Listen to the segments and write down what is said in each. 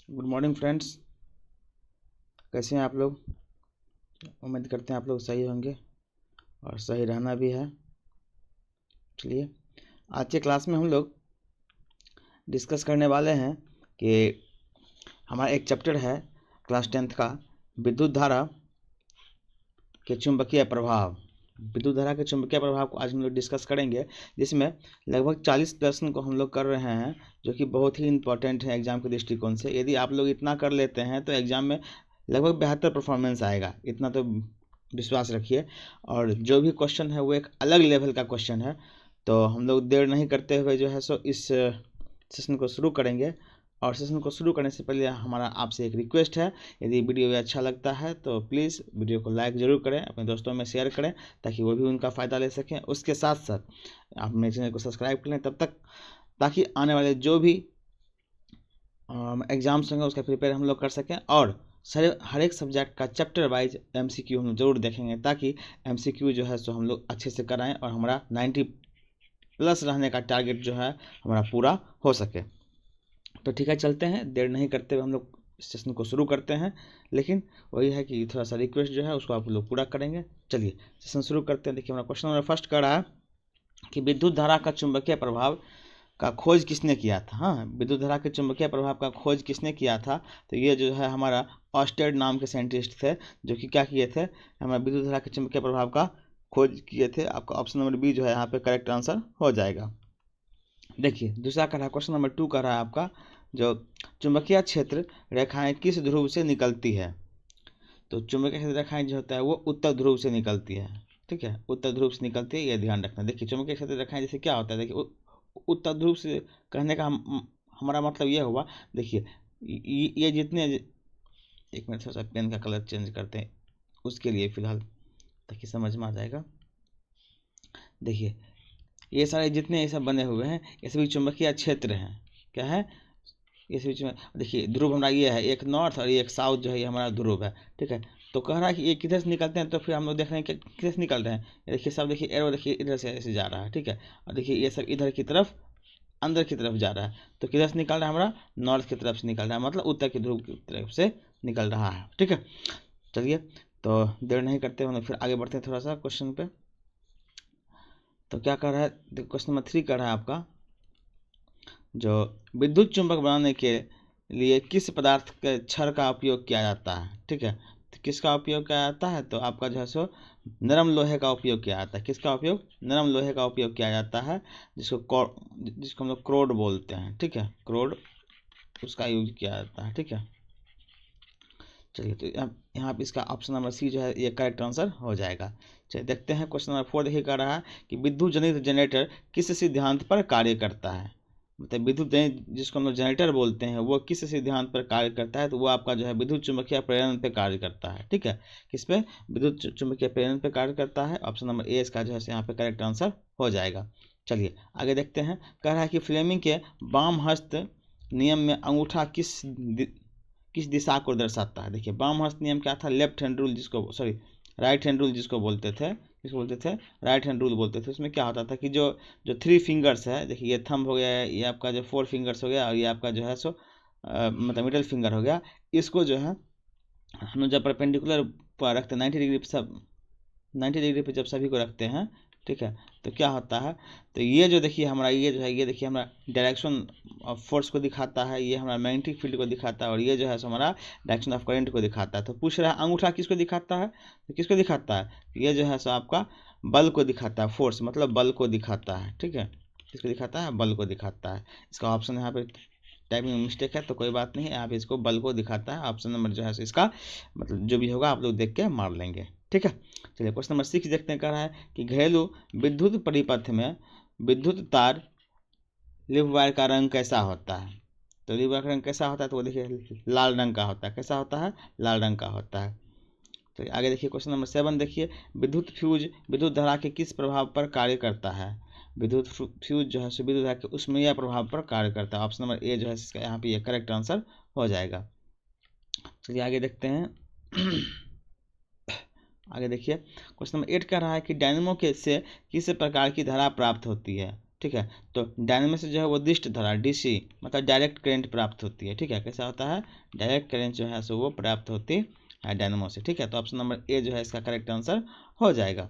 Good morning friends, कैसे हैं आप लोग। उम्मीद करते हैं आप लोग सही होंगे और सही रहना भी है। चलिए, आज के क्लास में हम लोग डिस्कस करने वाले हैं कि हमारा एक चैप्टर है क्लास 10th का, विद्युत धारा के चुंबकीय प्रभाव। विद्युत धारा के चुंबकीय प्रभाव को आज हम लोग डिस्कस करेंगे, जिसमें लगभग 40 प्रश्न को हम लोग कर रहे हैं, जो कि बहुत ही इंपॉर्टेंट है एग्जाम के दृष्टिकोण से। यदि आप लोग इतना कर लेते हैं तो एग्जाम में लगभग बेहतर परफॉर्मेंस आएगा, इतना तो विश्वास रखिए। और जो भी क्वेश्चन है वो एक अलग लेवल का क्वेश्चन है। तो हम लोग देर नहीं करते हुए जो है सो इस सेशन को शुरू करेंगे। और सेशन को शुरू करने से पहले हमारा आपसे एक रिक्वेस्ट है, यदि वीडियो अच्छा लगता है तो प्लीज़ वीडियो को लाइक ज़रूर करें, अपने दोस्तों में शेयर करें ताकि वो भी उनका फ़ायदा ले सकें। उसके साथ साथ आप मेरे चैनल को सब्सक्राइब कर लें तब तक, ताकि आने वाले जो भी एग्ज़ाम्स होंगे उसका प्रिपेयर हम लोग कर सकें। और हर एक सब्जेक्ट का चैप्टर वाइज MCQ हम ज़रूर देखेंगे, ताकि MCQ जो है सो हम लोग अच्छे से कराएं और हमारा 90+ रहने का टारगेट जो है हमारा पूरा हो सके। तो ठीक है, चलते हैं, देर नहीं करते हुए हम लोग सेशन को शुरू करते हैं। लेकिन वही है कि थोड़ा सा रिक्वेस्ट जो है उसको आप लोग पूरा करेंगे। चलिए सेशन शुरू करते हैं। देखिए, हमारा क्वेश्चन नंबर फर्स्ट कर रहा है कि विद्युत धारा का चुंबकीय प्रभाव का खोज किसने किया था। हाँ, विद्युत धारा के चुंबकीय प्रभाव का खोज किसने किया था, तो ये जो है हमारा ऑस्टेड नाम के साइंटिस्ट थे, जो कि क्या किए थे, हमारे विद्युत धारा के चुंबकीय प्रभाव का खोज किए थे। आपका ऑप्शन नंबर बी जो है यहाँ पे करेक्ट आंसर हो जाएगा। देखिए, दूसरा कर रहा है, क्वेश्चन नंबर 2 कर रहा है आपका, जो चुंबकीय क्षेत्र रेखाएं किस ध्रुव से निकलती है। तो चुंबकीय क्षेत्र रेखाएं जो होता है वो उत्तर ध्रुव से निकलती है। ठीक है, उत्तर ध्रुव से निकलती है, ये ध्यान रखना। देखिए, चुंबकीय क्षेत्र रेखाएं जैसे क्या होता है, देखिए उत्तर ध्रुव से कहने का हमारा मतलब ये हुआ। देखिए, ये जितने, एक मिनट थोड़ा सा पेन का कलर चेंज करते हैं उसके लिए फिलहाल, ताकि समझ में आ जाएगा। देखिए, ये सारे जितने ये सब बने हुए हैं ये सभी चुंबकीय क्षेत्र हैं। क्या है, इस बीच में देखिए ध्रुव हमारा ये है, एक नॉर्थ और एक साउथ जो है ये हमारा ध्रुव है। ठीक है, तो कह रहा है कि ये किधर से निकलते हैं, तो फिर हम लोग देख रहे हैं कि किधर से निकल रहे हैं। ये देखिए सब, देखिए एरो देखिए इधर से ऐसे जा रहा है। ठीक है, और देखिए ये सब इधर की तरफ, अंदर की तरफ जा रहा है। तो किधर से निकल रहा है, हमारा नॉर्थ की तरफ से निकल रहा है, मतलब उत्तर की ध्रुव की तरफ से निकल रहा है। ठीक है, चलिए, तो देर नहीं करते हम फिर आगे बढ़ते हैं थोड़ा सा क्वेश्चन पे। तो क्या कर रहा है, क्वेश्चन नंबर 3 कर रहा है आपका, जो विद्युत चुंबक बनाने के लिए किस पदार्थ के क्षर का उपयोग किया जाता है। ठीक है, तो किसका उपयोग किया जाता है, तो आपका जो है सो नरम लोहे का उपयोग किया जाता है। किसका उपयोग, नरम लोहे का उपयोग किया जाता है, जिसको हम लोग क्रोड बोलते हैं। ठीक है, क्रोड, उसका यूज किया जाता है। ठीक है, चलिए, तो यहाँ पे इसका ऑप्शन नंबर सी जो है ये करेक्ट आंसर हो जाएगा। चलिए देखते हैं क्वेश्चन नंबर 4। देखिए, कह रहा है कि विद्युत जनित जनरेटर किस सिद्धांत पर कार्य करता है। मतलब विद्युत जनित, जिसको हम लोग जनरेटर बोलते हैं, वो किस सिद्धांत पर कार्य करता है, तो वो आपका जो है विद्युत चुंबकीय प्रेरण पे कार्य करता है। ठीक है, किस पे, विद्युत चुंबकीय प्रेरण पे कार्य करता है। ऑप्शन नंबर ए इसका जो है यहाँ पे करेक्ट आंसर हो जाएगा। चलिए आगे देखते हैं। कह रहा है कि फ्लेमिंग के वाम हस्त नियम में अंगूठा किस दिशा को दर्शाता है। देखिए, वाम हस्त नियम क्या था, लेफ्ट हैंड रूल, जिसको सॉरी राइट हैंड रूल जिसको बोलते थे, राइट हैंड रूल बोलते थे। उसमें क्या होता था कि जो जो 3 फिंगर्स है, देखिए ये थंब हो गया है, ये आपका जो 4 फिंगर्स हो गया, और ये आपका जो है सो मतलब मिडिल फिंगर हो गया। इसको जो है हम जब परपेंडिकुलर पर रखते हैं 90 डिग्री पे, सब 90 डिग्री पे जब सभी को रखते हैं, ठीक है, तो क्या होता है, तो ये जो देखिए हमारा, ये जो है, ये देखिए हमारा डायरेक्शन ऑफ फोर्स को दिखाता है, ये हमारा मैग्नेटिक फील्ड को दिखाता है, और ये जो है सो हमारा डायरेक्शन ऑफ करंट को दिखाता है। तो पूछ रहा है अंगूठा किसको दिखाता है, तो किसको दिखाता है, ये जो है सो आपका बल को दिखाता है, फोर्स मतलब बल को दिखाता है। ठीक है, किसको दिखाता है, बल को दिखाता है। इसका ऑप्शन यहाँ पे टाइपिंग में मिस्टेक है तो कोई बात नहीं, यहाँ पे इसको बल को दिखाता है। ऑप्शन नंबर जो है इसका मतलब जो भी होगा आप लोग देख के मार लेंगे। ठीक है, चलिए क्वेश्चन नंबर 6 देखते हैं। कह रहा है कि घरेलू विद्युत परिपथ में विद्युत तार लिव वायर का रंग कैसा होता है। तो लिव वायर का रंग कैसा होता है, तो वो देखिए लाल रंग का होता है। कैसा होता है, लाल रंग का होता है। तो आगे देखिए क्वेश्चन नंबर 7 देखिए, विद्युत फ्यूज विद्युत धारा के किस प्रभाव पर कार्य करता है। विद्युत फ्यूज जो है विद्युत धारा के उसमें प्रभाव पर कार्य करता है। ऑप्शन नंबर ए जो है इसका यहाँ पे ये करेक्ट आंसर हो जाएगा। चलिए आगे देखते हैं। आगे देखिए क्वेश्चन नंबर 8 कह रहा है कि डायनेमो के से किस प्रकार की धारा प्राप्त होती है। ठीक है। तो डायनेमो से जो है वो दिष्ट धारा डीसी मतलब डायरेक्ट करंट प्राप्त होती है, ठीक है। कैसा होता है, डायरेक्ट करंट जो है सो वो प्राप्त होती है डायनेमो से, ठीक है। तो ऑप्शन नंबर ए जो है इसका करेक्ट आंसर हो जाएगा।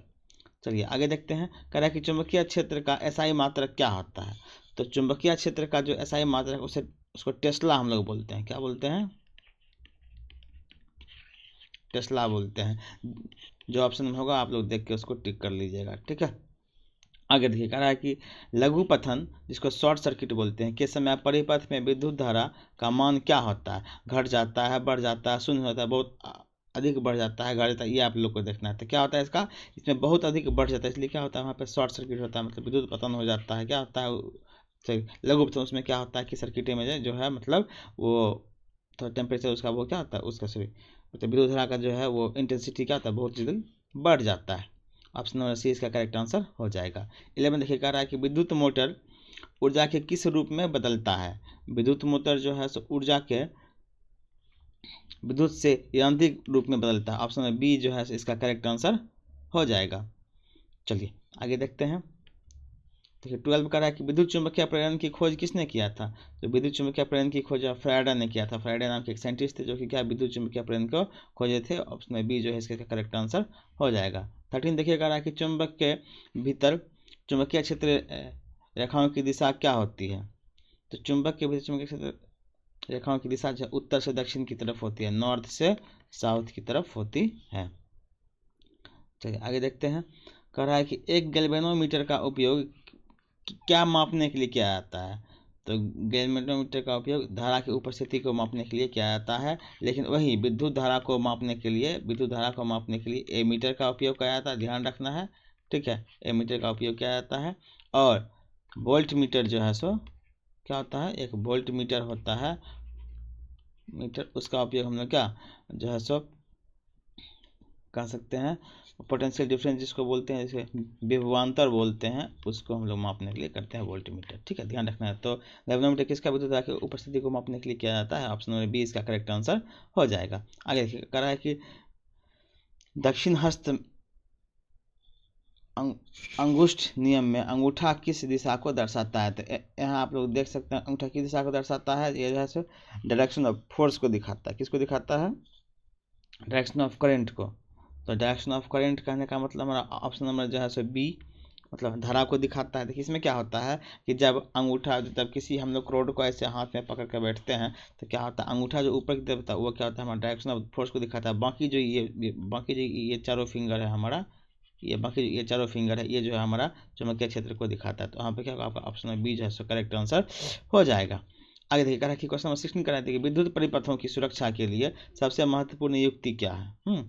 चलिए आगे देखते हैं। कह रहा है कि चुंबकीय क्षेत्र का एसआई मात्रक क्या होता है। तो चुंबकीय क्षेत्र का जो एसआई मात्रक उसको टेस्ला हम लोग बोलते हैं। क्या बोलते हैं, टेस्ला बोलते हैं। जो ऑप्शन में होगा आप लोग देख के उसको टिक कर लीजिएगा, ठीक है। आगे देखिए, कह रहा है कि लघु पथन जिसको शॉर्ट सर्किट बोलते हैं के समय परिपथ में विद्युत धारा का मान क्या होता है, घट जाता है, बढ़ जाता है, शून्य होता है, बहुत अधिक बढ़ जाता है, घट जाता है, ये आप लोग को देखना है। तो क्या होता है इसका, इसमें बहुत अधिक बढ़ जाता है, इसलिए क्या होता है वहाँ पे शॉर्ट सर्किट होता है, मतलब विद्युत पतन हो जाता है। क्या होता है लघु पथन, उसमें क्या होता है कि सर्किट में जो है मतलब वो तो टेम्परेचर उसका वो क्या होता है उसका सॉरी मतलब विद्युत धारा का जो है वो इंटेंसिटी क्या होता है बहुत जल्दी बढ़ जाता है। ऑप्शन नंबर सी इसका करेक्ट आंसर हो जाएगा। 11 देखिए, कह रहा है कि विद्युत मोटर ऊर्जा के किस रूप में बदलता है। विद्युत मोटर जो है सो ऊर्जा के विद्युत से यांत्रिक रूप में बदलता है। ऑप्शन नंबर बी जो है इसका करेक्ट आंसर हो जाएगा। चलिए आगे देखते हैं। देखिए 12 कह रहा है कि विद्युत चुंबकीय प्रेरण की खोज किसने किया था। तो विद्युत चुंबकीय प्रेरण की खोज फैराडे ने किया था। फैराडे नाम के एक साइंटिस्ट थे जो कि क्या विद्युत चुंबकीय प्रेरण को खोजे थे। ऑप्शन में बी जो है इसका करेक्ट आंसर हो जाएगा। 13 देखिए, कह रहा है कि चुंबक के भीतर चुंबकीय क्षेत्र रेखाओं की दिशा क्या होती है। तो चुंबक के भीतर चुंबकीय क्षेत्र रेखाओं की दिशा जो उत्तर से दक्षिण की तरफ होती है, नॉर्थ से साउथ की तरफ होती है। चलिए आगे देखते हैं। कह रहा है कि एक गैल्वेनोमीटर का उपयोग क्या मापने के लिए किया जाता है। तो गैल्वेनोमीटर का उपयोग धारा की उपस्थिति को मापने के लिए किया जाता है, लेकिन वही विद्युत धारा को मापने के लिए एमीटर का उपयोग किया जाता है, ध्यान रखना है, ठीक है। एमीटर का उपयोग किया जाता है। और वोल्ट मीटर जो है सो क्या होता है, एक वोल्ट मीटर होता है मीटर, उसका उपयोग हम लोग क्या जो है सो कह सकते हैं पोटेंशियल डिफरेंस जिसको बोलते हैं, जैसे विभवांतर बोलते हैं, उसको हम लोग मापने के लिए करते हैं वोल्टमीटर, ठीक है, ध्यान रखना है। तो गैल्वेनोमीटर किसका विद्युत धारा की उपस्थिति को मापने के लिए किया जाता है। ऑप्शन नंबर बी इसका करेक्ट आंसर हो जाएगा। आगे देखिए, कह रहा है कि दक्षिण हस्त अंगुष्ठ नियम में अंगूठा किस दिशा को दर्शाता है। तो यहाँ आप लोग देख सकते हैं अंगूठा किस दिशा को दर्शाता है, ये जो है सो डायरेक्शन ऑफ फोर्स को दिखाता है। किसको दिखाता है, डायरेक्शन ऑफ करंट को। तो डायरेक्शन ऑफ करंट कहने का मतलब हमारा ऑप्शन नंबर जो है सो बी मतलब धारा को दिखाता है। देखिए इसमें क्या होता है कि जब अंगूठा जब किसी हम लोग रोड को ऐसे हाथ में पकड़ कर बैठते हैं तो क्या होता है अंगूठा जो ऊपर की तरफ होता है वो क्या होता है हमारा डायरेक्शन ऑफ फोर्स को दिखाता है। बाकी जो ये चारों फिंगर है हमारा, ये चारों फिंगर है, ये जो है हमारा चुंबकीय क्षेत्र को दिखाता है। तो यहाँ पे क्या होगा आपका ऑप्शन नंबर बी जो है सो करेक्ट आंसर हो जाएगा। आगे देखिए, कह रहा है कि क्वेश्चन नंबर 16 कह रहा है कि विद्युत परिपथों की सुरक्षा के लिए सबसे महत्वपूर्ण युक्ति क्या है।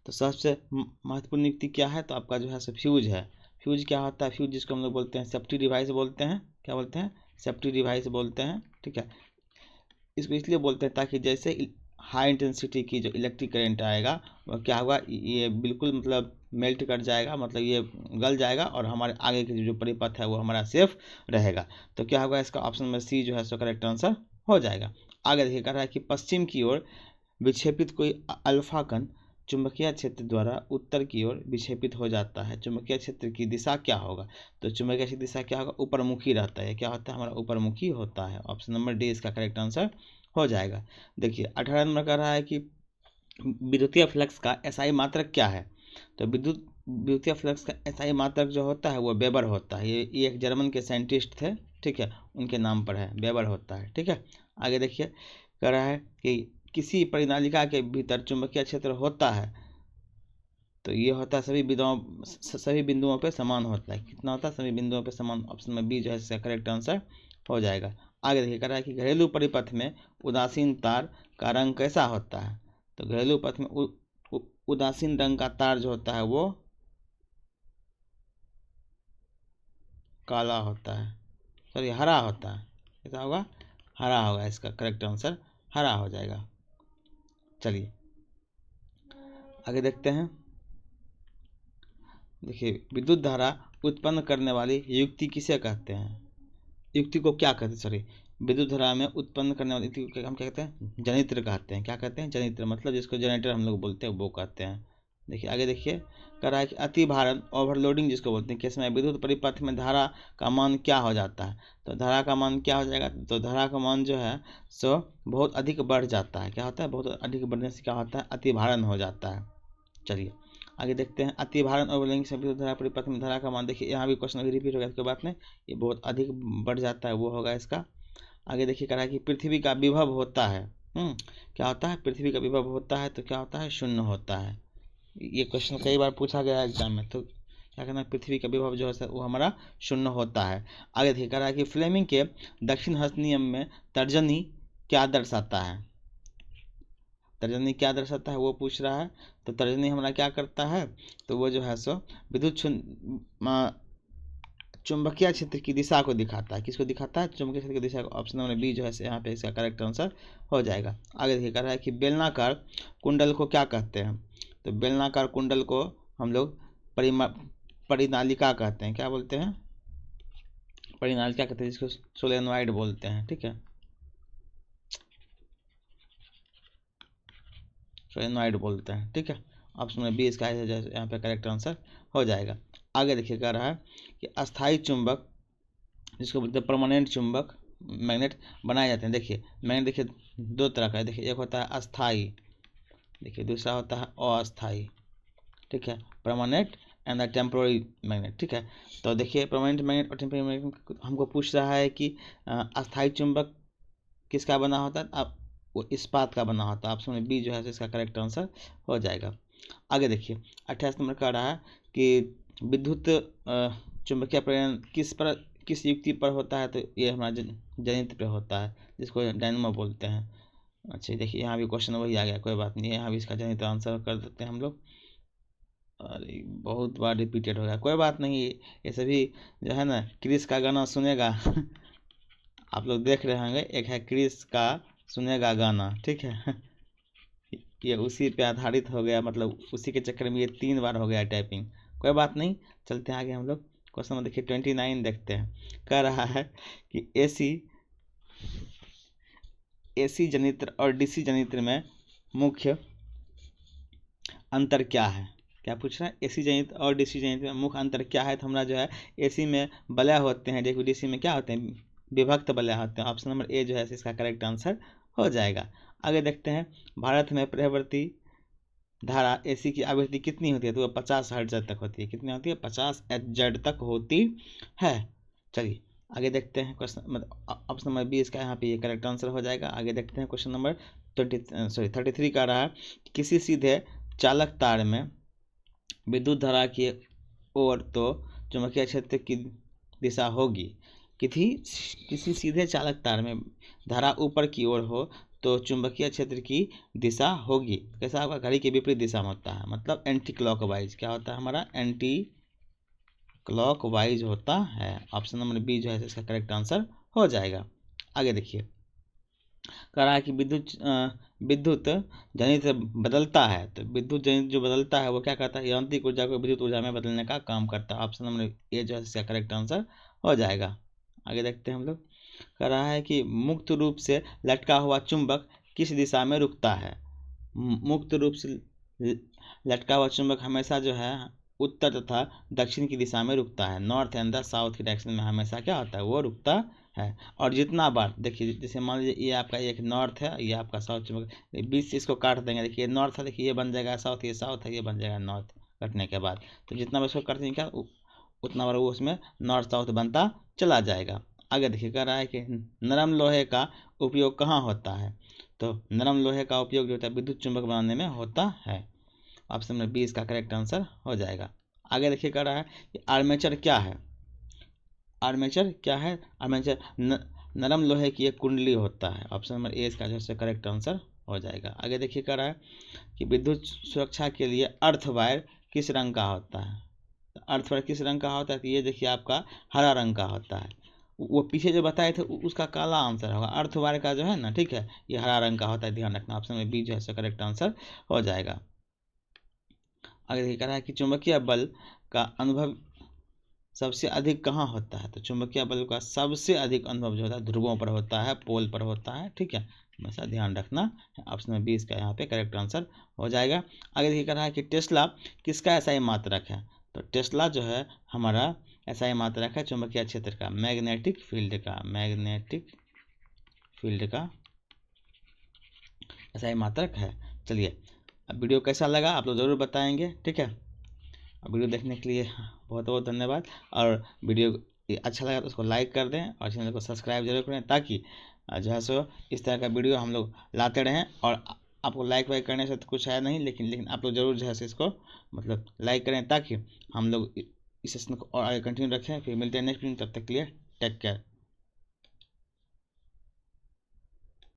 तो सबसे महत्वपूर्ण युक्ति क्या है, तो आपका जो है सो फ्यूज है। फ्यूज क्या होता है, फ्यूज जिसको हम लोग बोलते हैं सेफ्टी डिवाइस बोलते हैं। क्या बोलते हैं, सेफ्टी डिवाइस बोलते हैं, ठीक है। इसको इसलिए बोलते हैं ताकि जैसे हाई इंटेंसिटी की जो इलेक्ट्रिक करंट आएगा वह क्या होगा, ये बिल्कुल मतलब मेल्ट कर जाएगा, मतलब ये गल जाएगा और हमारे आगे की जो परिपथ है वो हमारा सेफ रहेगा। तो क्या होगा इसका ऑप्शन में सी जो है सो करेक्ट आंसर हो जाएगा। आगे देखिए, कह रहा है कि पश्चिम की ओर विक्षेपित कोई अल्फा कण चुंबकीय क्षेत्र द्वारा उत्तर की ओर विक्षेपित हो जाता है, चुंबकीय क्षेत्र की दिशा क्या होगा। तो चुंबकीय क्षेत्र दिशा क्या होगा, ऊपरमुखी रहता है। क्या होता है हमारा ऊपरमुखी होता है। ऑप्शन नंबर डी इसका करेक्ट आंसर हो जाएगा। देखिए 18 नंबर कह रहा है कि विद्युतीय फ्लक्स का एसआई मात्रक क्या है। तो विद्युतीय फ्लक्स का एसआई मात्रक जो होता है वो वेबर होता है। ये एक जर्मन के साइंटिस्ट थे, ठीक है, उनके नाम पर है, वेबर होता है, ठीक है। आगे देखिए, कह रहा है कि किसी परिनालिका के भीतर चुंबकीय क्षेत्र होता है तो ये होता है सभी बिंदुओं पे समान होता है। कितना होता है, सभी बिंदुओं पे समान। ऑप्शन में बी जो है इसका करेक्ट आंसर हो जाएगा। आगे देखिए, कह रहा है कि घरेलू परिपथ में उदासीन तार का रंग कैसा होता है। तो घरेलू पथ में उदासीन रंग का तार जो होता है वो काला होता है, सॉरी हरा होता है। कैसा होगा, हरा होगा, इसका करेक्ट आंसर हरा हो जाएगा। चलिए आगे देखते हैं। देखिए विद्युत धारा उत्पन्न करने वाली युक्ति किसे कहते हैं, युक्ति को क्या कहते हैं, सॉरी विद्युत धारा में उत्पन्न करने वाली युक्ति को हम क्या कहते हैं, जनित्र कहते हैं। क्या कहते हैं, जनित्र, मतलब जिसको जनरेटर हम लोग बोलते हैं वो कहते हैं, देखिए आगे देखिए, कह रहा है कि अति भारण ओवरलोडिंग जिसको बोलते हैं, केस में विद्युत परिपथ में धारा का मान क्या हो जाता है। तो धारा का मान क्या हो जाएगा, तो धारा का मान जो है सो बहुत अधिक बढ़ जाता है। क्या होता है, बहुत अधिक बढ़ने से क्या होता है, अति भारण हो जाता है। चलिए आगे देखते हैं, अति भारण ओवरलोडिंग से विद्युत धारा परिपथ में धारा का मान, देखिए यहाँ भी क्वेश्चन अभी रिपीट हो गया, कोई बात नहीं, ये बहुत अधिक बढ़ जाता है, वो होगा इसका। आगे देखिए, कह रहा है कि पृथ्वी का विभव होता है, क्या होता है, पृथ्वी का विभव होता है तो क्या होता है, शून्य होता है। ये क्वेश्चन कई बार पूछा गया एग्जाम में, तो क्या कहना है, पृथ्वी का विभव जो है वो हमारा शून्य होता है। आगे देखिए, कह रहा है कि फ्लेमिंग के दक्षिण हस्त नियम में तर्जनी क्या दर्शाता है। तर्जनी क्या दर्शाता है वो पूछ रहा है। तो तर्जनी हमारा क्या करता है, तो वो जो है सो विद्युत चुंबकीय क्षेत्र की दिशा को दिखाता है। किसको दिखाता है, चुंबकीय क्षेत्र की दिशा को। ऑप्शन नंबर बी जो है यहाँ पे इसका करेक्ट आंसर हो जाएगा। आगे देखिए, कह रहा है कि बेलनाकार कुंडल को क्या कहते हैं। तो बेलनाकार कुंडल को हम लोग परिनालिका कहते हैं। क्या बोलते हैं, परिनालिका कहते हैं, जिसको सोलेनॉइड बोलते हैं। ठीक है, सोलेनॉइड बोलते हैं। ठीक है, ऑप्शन में बी इसका यहाँ पे करेक्ट आंसर हो जाएगा। आगे देखिए, कह रहा है कि अस्थायी चुंबक जिसको बोलते हैं परमानेंट चुंबक मैग्नेट बनाए जाते हैं। देखिए मैग्नेट देखिए दो तरह का है, देखिए एक होता है अस्थाई, देखिए दूसरा होता है अस्थाई। ठीक है, permanent and the temporary magnet. ठीक है, तो देखिए परमानेंट मैग्नेट और टेम्पोररी मैग्नेट हमको पूछ रहा है कि अस्थाई चुंबक किसका बना होता है, अब वो इस्पात का बना होता है। ऑप्शन में बी जो है इसका करेक्ट आंसर हो जाएगा। आगे देखिए 28 नंबर कह रहा है कि विद्युत चुंबकीय प्रेरण किस युक्ति पर होता है। तो ये हमारा जनित्र पे होता है, जिसको डायनेमो बोलते हैं। अच्छा देखिए यहाँ भी क्वेश्चन वही आ गया, कोई बात नहीं है, यहाँ भी इसका जनित्र आंसर कर देते हैं हम लोग। अरे बहुत बार रिपीटेड हो गया, कोई बात नहीं, ये सभी जो है ना क्रिस का गाना सुनेगा आप लोग देख रहे होंगे, एक है क्रिस का सुनेगा गाना। ठीक है ये उसी पे आधारित हो गया, मतलब उसी के चक्कर में ये 3 बार हो गया टाइपिंग। कोई बात नहीं, चलते हैं आगे हम लोग। क्वेश्चन नंबर देखिए 29 देखते हैं। कह रहा है कि एसी जनित्र और डीसी जनित्र में मुख्य अंतर क्या है। क्या पूछ रहा है, एसी जनित्र और डीसी जनित्र में मुख्य अंतर क्या है। तो हमारा जो है एसी में वलय होते हैं, देखो डीसी में क्या होते हैं, विभक्त वलय होते हैं। ऑप्शन नंबर ए जो है इसका करेक्ट आंसर हो जाएगा। आगे देखते हैं, भारत में प्रवर्ती धारा एसी की आवृत्ति कितनी होती है। तो वह 50 हर्ट्ज तक होती है। कितनी होती है, 50 हर्ट्ज तक होती है। चलिए आगे देखते हैं, क्वेश्चन मतलब ऑप्शन नंबर बी इसका यहाँ पे ये करेक्ट आंसर हो जाएगा। आगे देखते हैं क्वेश्चन नंबर 33 का रहा है, किसी सीधे चालक तार में विद्युत धारा की ओर तो चुंबकीय क्षेत्र की दिशा होगी। किसी सीधे चालक तार में धारा ऊपर की ओर हो तो चुंबकीय क्षेत्र की दिशा होगी। कैसा होगा, घड़ी के विपरीत दिशा में होता है, मतलब एंटी क्लॉकवाइज। क्या होता है हमारा, एंटी क्लॉकवाइज होता है। ऑप्शन नंबर बी जो है इसका करेक्ट आंसर हो जाएगा। आगे देखिए, कह रहा है कि विद्युत जनित बदलता है। तो विद्युत जनित जो बदलता है वो क्या करता है, यांत्रिक ऊर्जा को विद्युत ऊर्जा में बदलने का काम करता है। ऑप्शन नंबर ए जो है इसका करेक्ट आंसर हो जाएगा। आगे देखते हैं हम लोग, कह रहा है कि मुक्त रूप से लटका हुआ चुंबक किस दिशा में रुकता है। मुक्त रूप से लटका हुआ चुंबक हमेशा जो है उत्तर तथा दक्षिण की दिशा में रुकता है। नॉर्थ एंड द साउथ की डायरेक्शन में हमेशा क्या होता है, वो रुकता है। और जितना बार देखिए, जैसे मान लीजिए ये आपका एक नॉर्थ है, ये आपका साउथ चुंबक, बीच से इसको काट देंगे। देखिए ये नॉर्थ है, देखिए ये बन जाएगा साउथ, ये साउथ है, ये बन जाएगा नॉर्थ। कटने के बाद तो जितना बार इसको काट देंगे क्या, उतना बार वो उसमें नॉर्थ साउथ बनता चला जाएगा। आगे देखिए, कह रहा है कि नरम लोहे का उपयोग कहाँ होता है। तो नरम लोहे का उपयोग जो होता है विद्युत चुंबक बनाने में होता है। ऑप्शन में बी इसका करेक्ट आंसर हो जाएगा। आगे देखिए, कह रहा है कि आर्मेचर क्या है। आर्मेचर क्या है, आर्मेचर नरम लोहे की एक कुंडली होता है। ऑप्शन नंबर ए इसका जो है करेक्ट आंसर हो जाएगा। आगे देखिए, कह रहा है कि विद्युत सुरक्षा के लिए अर्थ वायर किस रंग का होता है। अर्थ वायर किस रंग का होता है, तो ये देखिए आपका हरा रंग का होता है। वो पीछे जो बताए थे उसका काला आंसर होगा, अर्थ वायर का जो है ना, ठीक है, ये हरा रंग का होता है, ध्यान रखना। ऑप्शन में बी जो है करेक्ट आंसर हो जाएगा। आगे देखिए, कह रहा है कि चुंबकीय बल का अनुभव सबसे अधिक कहाँ होता है? तो चुंबकीय बल का सबसे अधिक अनुभव जो होता है ध्रुवों पर होता है, पोल पर होता है। ठीक है, हमेशा ध्यान रखना। ऑप्शन में 20 का यहाँ पे करेक्ट आंसर हो जाएगा। आगे देखिए, कह रहा है कि टेस्ला किसका एसआई मात्रक है? तो टेस्ला जो है हमारा एसआई मात्रक है चुंबकीय क्षेत्र का, मैग्नेटिक फील्ड का, मैग्नेटिक फील्ड का एसआई मात्रक है। चलिए, अब वीडियो कैसा लगा आप लोग ज़रूर बताएंगे। ठीक है, अब वीडियो देखने के लिए बहुत बहुत धन्यवाद। और वीडियो अच्छा लगा तो उसको लाइक कर दें और चैनल को सब्सक्राइब जरूर करें, ताकि जो है सो इस तरह का वीडियो हम लोग लाते रहें। और आपको लाइक वाइक करने से तो कुछ है नहीं, लेकिन आप लोग ज़रूर जो है इसको मतलब लाइक करें, ताकि हम लोग इस सेशन को और आगे कंटिन्यू रखें। फिर मिलते हैं नेक्स्ट वीडियो, तब तक के लिए टेक केयर।